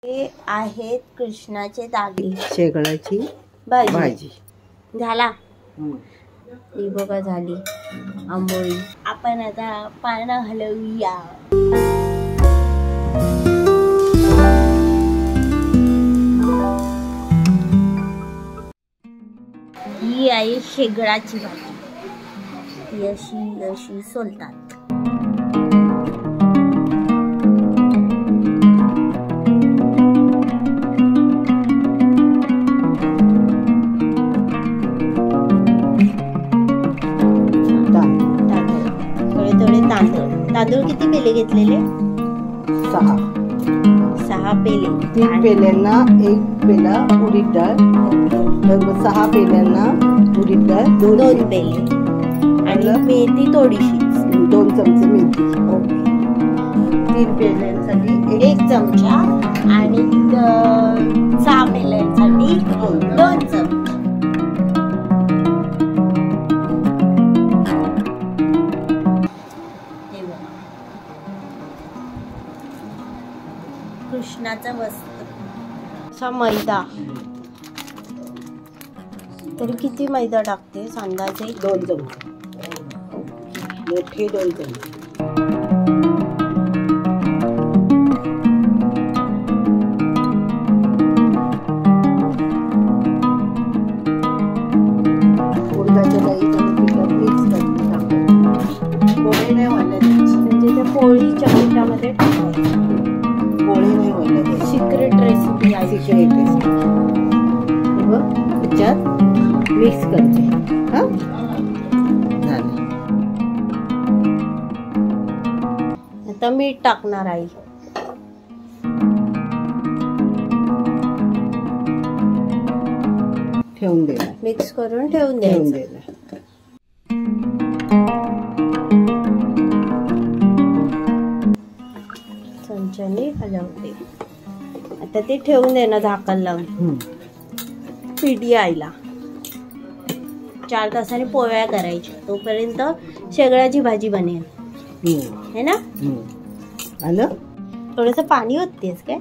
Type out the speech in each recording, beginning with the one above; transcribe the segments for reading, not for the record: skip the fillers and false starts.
हे आहेत कृष्णाचे दागिने, शेगळाची भाजी झाला। ही बघा झाली आंबोळी। आपण आता पानं हलवूया। ही आहे शेगळाची भाजी। ती अशी सोलतात। तांदूळ किती पेले घेतलेले? 6 पेले। 3 पेल्यांना 1 पेला उडीद डाळ, 6 पेल्यांना उडीद डाळ 2 पेले आणि मेथी थोडीशी 2 चमचे मेथी। ओके। 3 पेल्यांसाठी 1 चमचा आणि 6 पेल्यांसाठी 2 चमचे। कृष्णाचा वस्त्र असा मैदा। तरी किती मैदा टाकतेस अंदाजे? 2 चमचे मोठे 2 चमचे। उडदाच्या डाळीचं पीठ मिक्स करून पोळी नाही व्हायला द्यायची, म्हणजे त्या पोळीच्या पिठामध्ये टाकायचं। पोळी नाही व्हायला द्यायची। सिक्रेट रेसिपी आहे। सिक्रेट रेसिपी त्याच्यात मिक्स करते। हा झालं। आता मीठ टाकणार आहे। ठेवून दे, मिक्स करून ठेवून द्यायचं। चमच्याने हलवते। आता ते ठेवून दे ना झाकण लावून। पीठ यायला 4 तासाने पोळ्या करायच्या, तोपर्यंत शेगळाची भाजी बनेल है ना? आलं? थोडंसं पाणी ओततेस काय?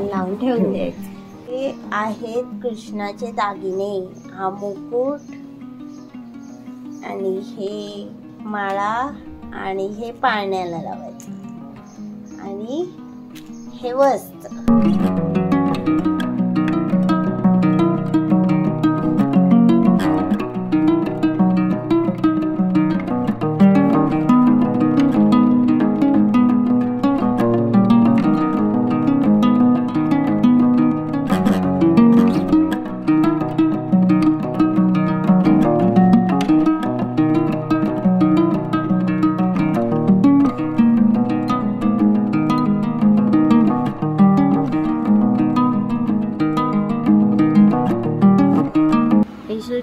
लावून ठेवून द्यायचं। हे आहेत कृष्णाचे दागिने। हा मुकुट आणि हे माळा आणि हे पाळण्याला लावायचं आणि हे वस्त्र।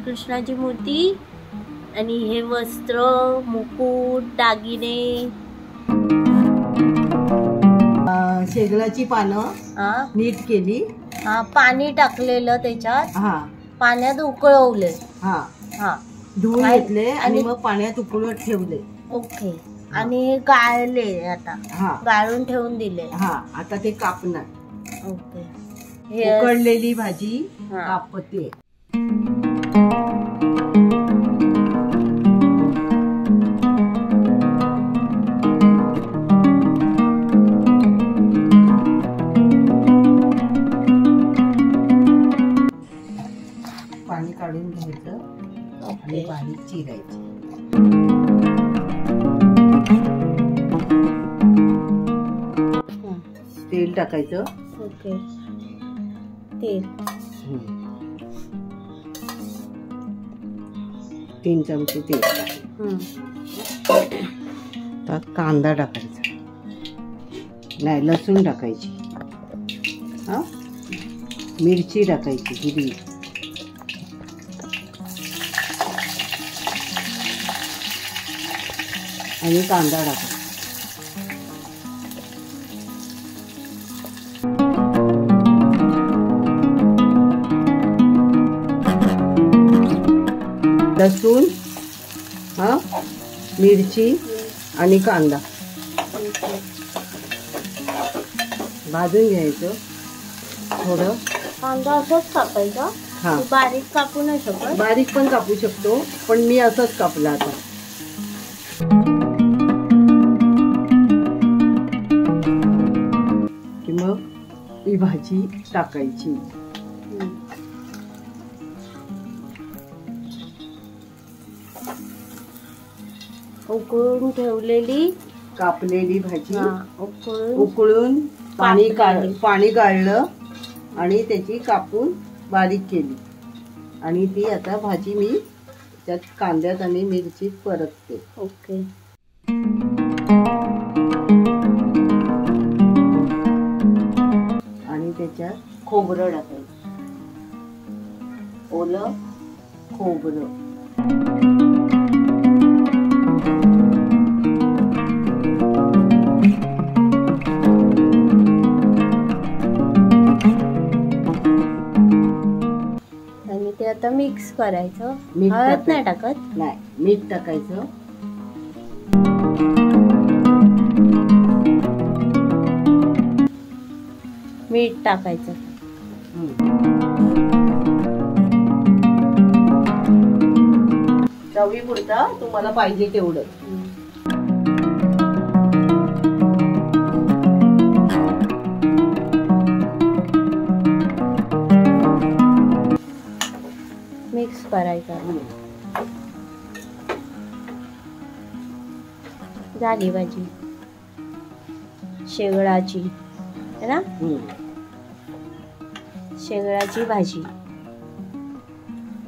कृष्णाची मूर्ती आणि हे वस्त्र, मुकुट, दागिने। शेगळाची पानं नीट केली। पाणी टाकलेलं त्याच्यात। पाण्यात उकळवले। धुवून घेतले आणि मग पाण्यात उकळवत ठेवले। ओके। आणि गाळले, आता गाळून ठेवून दिले। आता ते कापणार। ओके। उकडलेली भाजी कापते। पाणी काढून घ्यायचं आणि बारीक चिरायची। तेल टाकायचं। ओके। तेल 3 चमचे तेल टाकायचं। कांदा टाकायचा, नाही लसूण टाकायची, मिरची टाकायची हिरवी, आणि कांदा टाकायचा। लसूण, मिरची, आणि कांदा भाजून घ्यायचं थोडं. कांदा असंच कापायचा? हा, बारीक कापू नाही शकत? बारीक पण कापू शकतो, पण मी असंच कापला आता. की मग ही भाजी टाकायची. उकळून ठेवलेली कापलेली भाजी उकळून पाणी गाळलं आणि त्याची कापून बारीक केली आणि ती आता भाजी मी त्यात कांद्यात आणि मिरचीत परतते. ओके. आणि त्याच्यात खोबरं टाकायचं, ओलं खोबरं. आणि ते आता मिक्स करायचं. मीठ हळद नाही टाकत? नाही, मीठ टाकायचं. मीठ टाकायचं. चवीपुरता तुम्हाला पाहिजे तेवढं. मिक्स करायचं. झाली भाजी शेगळाची, है ना? शेगळाची भाजी.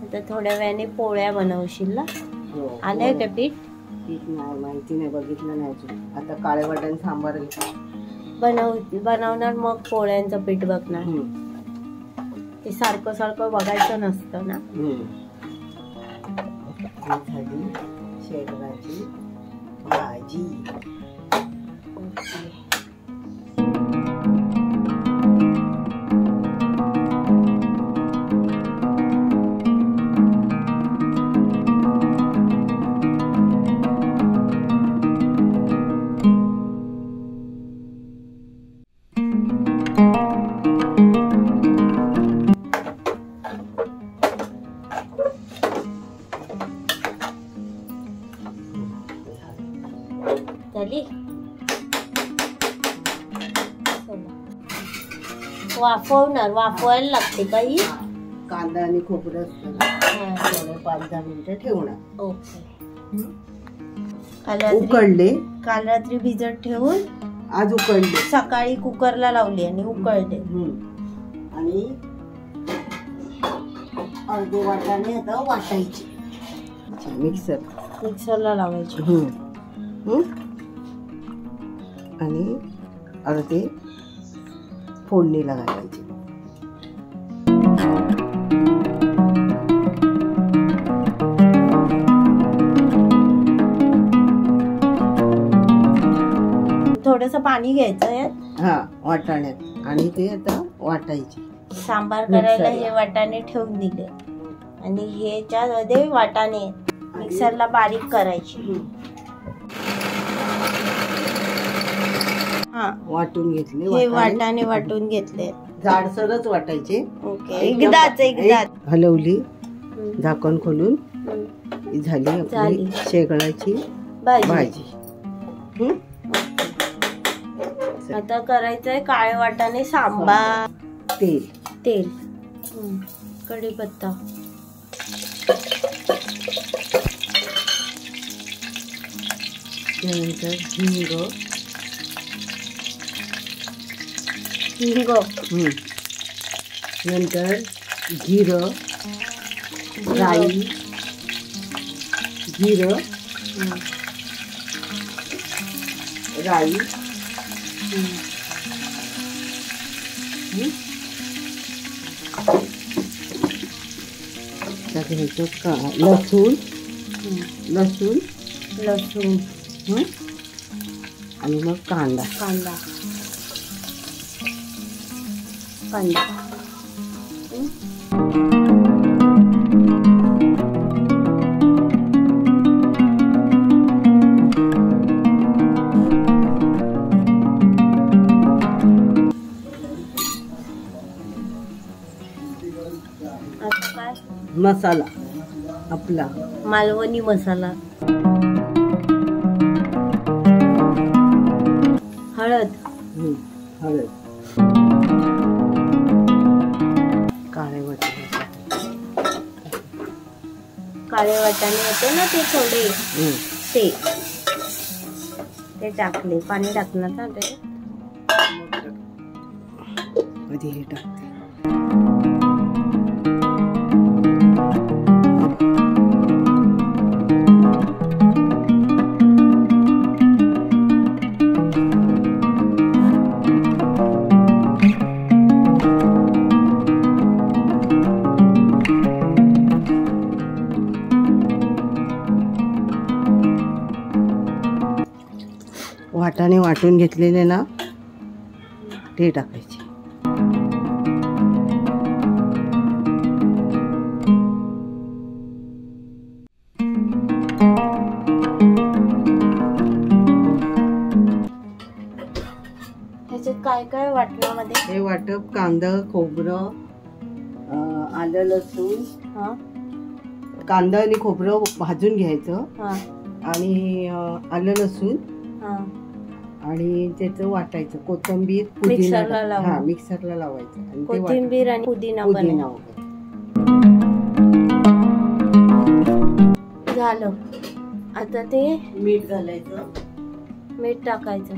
आता थोड्या वेळाने पोळ्या बनवशील ना? आलंय का पीठ? पीठ नाही, माहिती नाही, बघितलं नाही अजून. आता काळे वाटाणे सांबार बनवणार, मग पोळ्यांचं पीठ बघणार. ते सारखं सारखं बघायचं नसतं ना. झाली शेगळाची भाजी. झाली. वाफवायला लागते काही. कांदा आणि खोबरं असतं, 5-10 मिनिटं ठेवणार. ओके. उकडले, काल रात्री भिजत ठेवून आज उकडले, सकाळी कुकरला लावली आणि उकळले. आणि अर्धे वाटाणे आता वाटायचे. मिक्सरला लावायचे. आणि अर्धे फोडणीला घालायचे. थोडस पाणी घ्यायचं यात. हा, वाटाण्यात. आणि ते आता वाटायचे. सांबार करायला हे वाटाणे ठेवून दिले आणि ह्याच्यामध्ये वाटाणे मिक्सरला बारीक करायचे. वाटून घेतले. हे वाटाणे वाटून घेतले, जाडसरच वाटायचे. ओके. एकदाच हलवली, झाकण खोलून. झाली आपली शेगळाची भाजी. आता करायचंय काळे वाटाणे सांबार. तेल कढीपत्ता, त्यानंतर हिंग, नंतर जिरं, राई, राई, घ्यायचं का लसूण आणि मग कांदा. मसाला आपला मालवणी मसाला, हळद, हळद, काळे वाटाणे होते ना ते थोडे ते टाकले. पाणी टाकणार ना ते कधी हे टाकते. वाटाणे वाटून घेतलेले ना ते टाकायचे. त्याच्यात काय काय वाटण्यामध्ये? हे वाटप कांदा, खोबरं, आलं, लसूण. कांदा आणि खोबरं भाजून घ्यायचं आणि आलं, लसूण आणि त्याचं वाटायचं. कोथिंबीर, पुदिना मिक्सरला लावायचं आणि कोथिंबीर आणि पुदिना झालं. आता ते मीठ घालायचं, मीठ टाकायचं.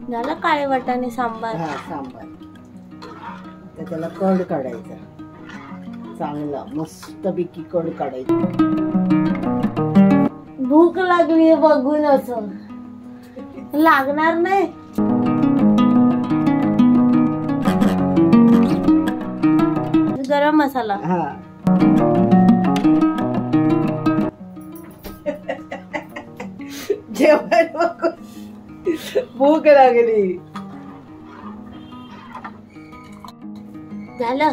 झालं काळे वाटाणे सांबार. सांबार. तर त्याला कड काढायचा, चांगला मस्तपैकी कड काढायचा. भूक लागली बघून, असं लागणार नाही. गरम मसाला. जेवण भूक लागली. झालं.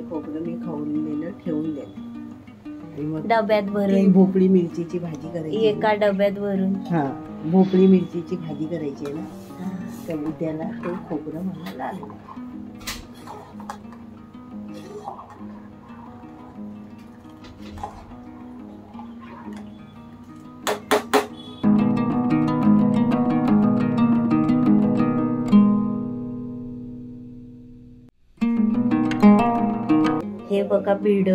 खोबरं मी खाऊन ठेवून द्यायचं. डब्यात भरून भोपळी मिरचीची भाजी करायची. एका डब्यात भरून. भोपळी मिरचीची भाजी करायची आहे ना, तर उद्याला तो खोबरं मला लागेल. हे बघा भिड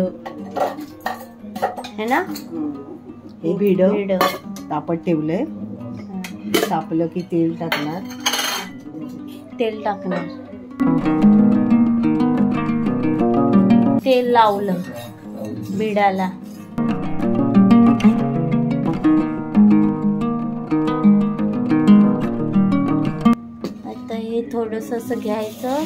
है ना, हे भिड तापत ठेवलंय. तापलं की तेल टाकणार. तेल लावलं भिडाला. आता हे थोडंसं असं घ्यायचं.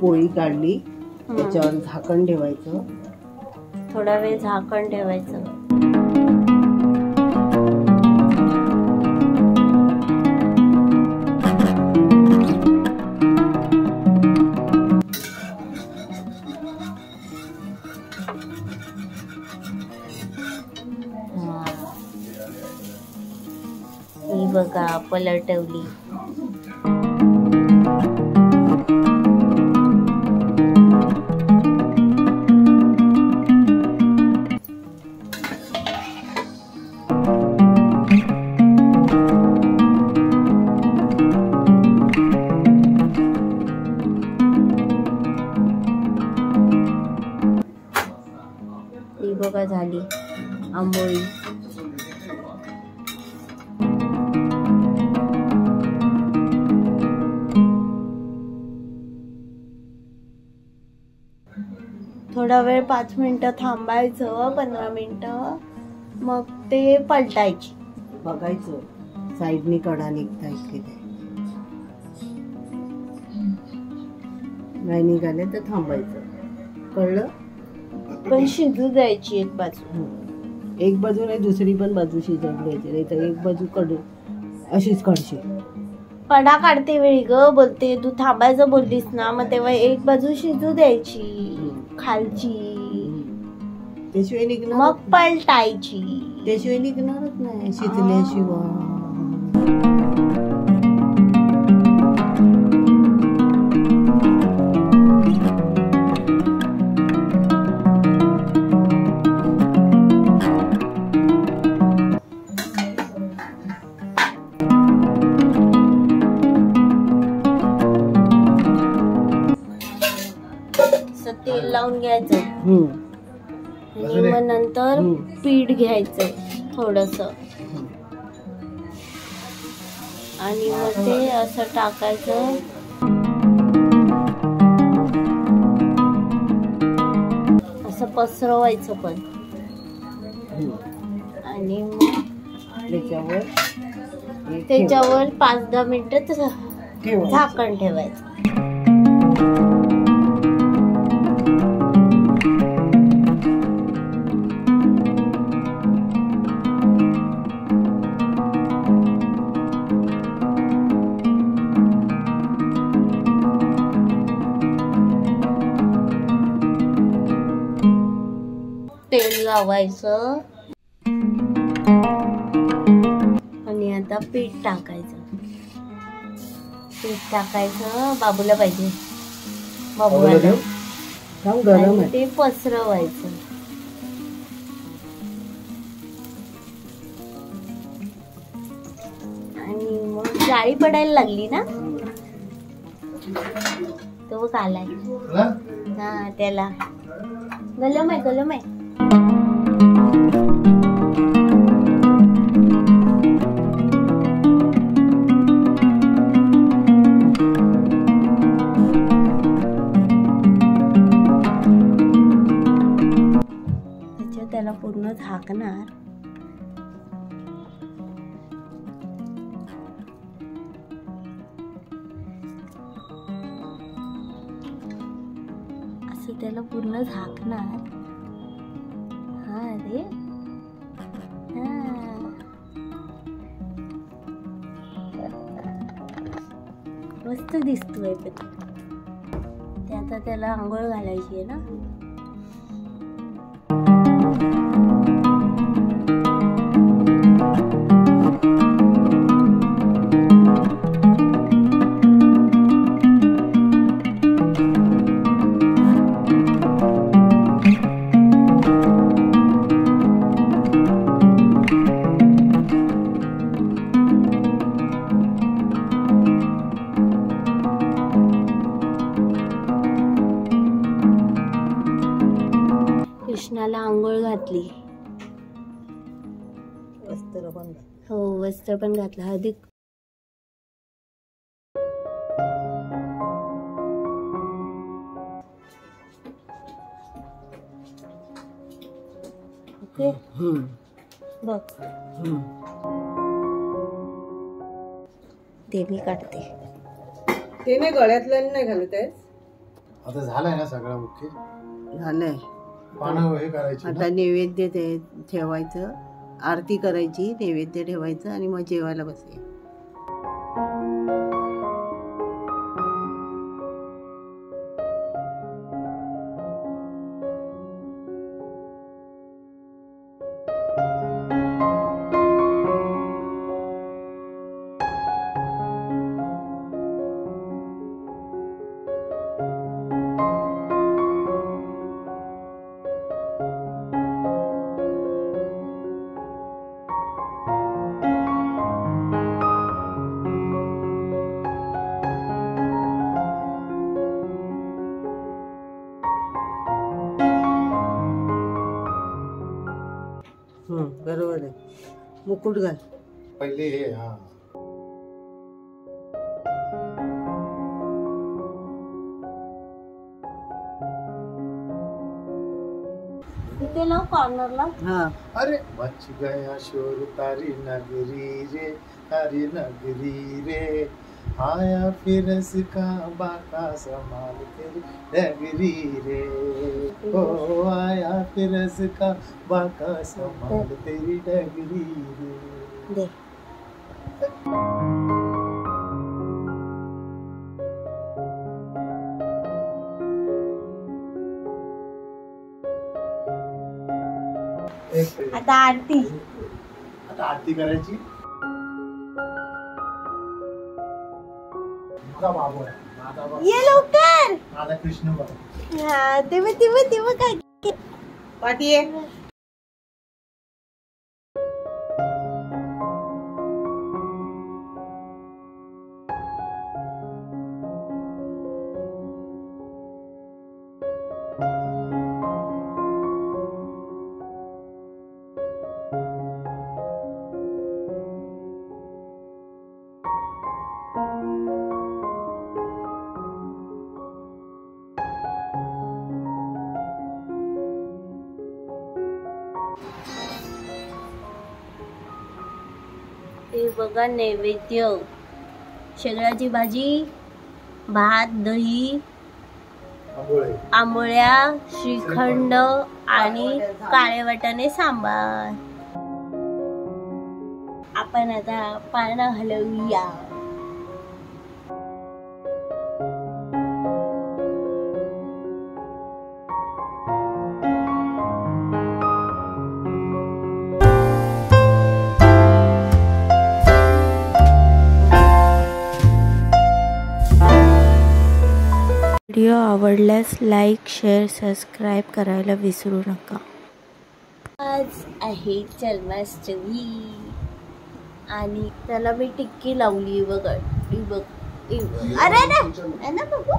पोळी काढली, त्याच्यावर झाकण ठेवायचं. थोडा वेळ झाकण ठेवायचं. ही बघा पलटवली. बघा झाली आंबोळी. थोडा वेळ 5 मिनिटं थांबायचं, 15 मिनिटं, मग ते पलटायची. बघायचं साईडनी कडा निघतायत की नाही निघाले तर थांबायचं. कळलं. पण शिजू द्यायची एक बाजू. एक बाजू नाही दुसरी पण बाजू शिजवून घ्यायची, नाही तर एक बाजू कडू अशीच काढशील. कडा काढते वेळी ग बोलते, तू थांबायचं बोललीस ना, मग तेव्हा एक बाजू शिजू द्यायची खालची, त्याशिवाय निघणार, मग पलटायची. त्याशिवाय निघणारच नाही शिजल्याशिवाय. तेल लावून घ्यायचं आणि मग नंतर पीठ घ्यायचं थोडस आणि मग ते असं टाकायचं. असं पसरवायचं पण आणि मग त्याच्यावर 5-10 मिनिटं झाकण ठेवायचं. तेल लावायचं आणि आता पीठ टाकायचं. बाबूला पाहिजे, बाबूला ते पसरवायचं. आणि मग जाळी पडायला लागली ना, तो आलाय हा, त्याला गलम आहे. त्याला पूर्ण झाकणार. असं त्याला पूर्ण झाकणार. हा रे मस्त दिसतोय. ते आता त्याला आंघोळ घालायची आहे ना. कृष्णाला आंघोळ घातली. वस्त्र पण घातलं. हळदी ओके बघ, ते मी काढते. ते नाही गळ्यातलं नाही घालत आहे. आता झालंय ना सगळं ओके झालंय. पानं हे करायची. आता नैवेद्य ठेवायचं, आरती करायची, नैवेद्य ठेवायचं आणि मग जेवायला बसायचं. बरोबर आहे. मुकुट घाल पहिले हे. हा इथे लाव कॉर्नरला. हा. अरे मच गया शोर तारी नगरी रे, तारी नगरी रे, आया फिर इसका बाका संभाल तेरी डगरी रे, ओ आया फिर इसका बाका संभाल तेरी डगरी रे। दे आता आरती. आता आरती करायची. तुझा बाबू आहे, माझा बाबू. ये लवकर. माझा कृष्ण बाबू. हा तेव्हा काय पाठी आहे. हे बघा नैवेद्य. शेंगदाण्याची भाजी, भात, दही, आंबोळ्या, श्रीखंड आणि काळे वाटाणे सांबार. आपण आता पानं हलवूया. व्हिडिओ आवडल्यास लाईक, शेअर, सबस्क्राईब करायला विसरू नका. आज आहे जन्माष्टमी आणि त्याला मी टिक्की लावली. बघ, अरे ना बघू.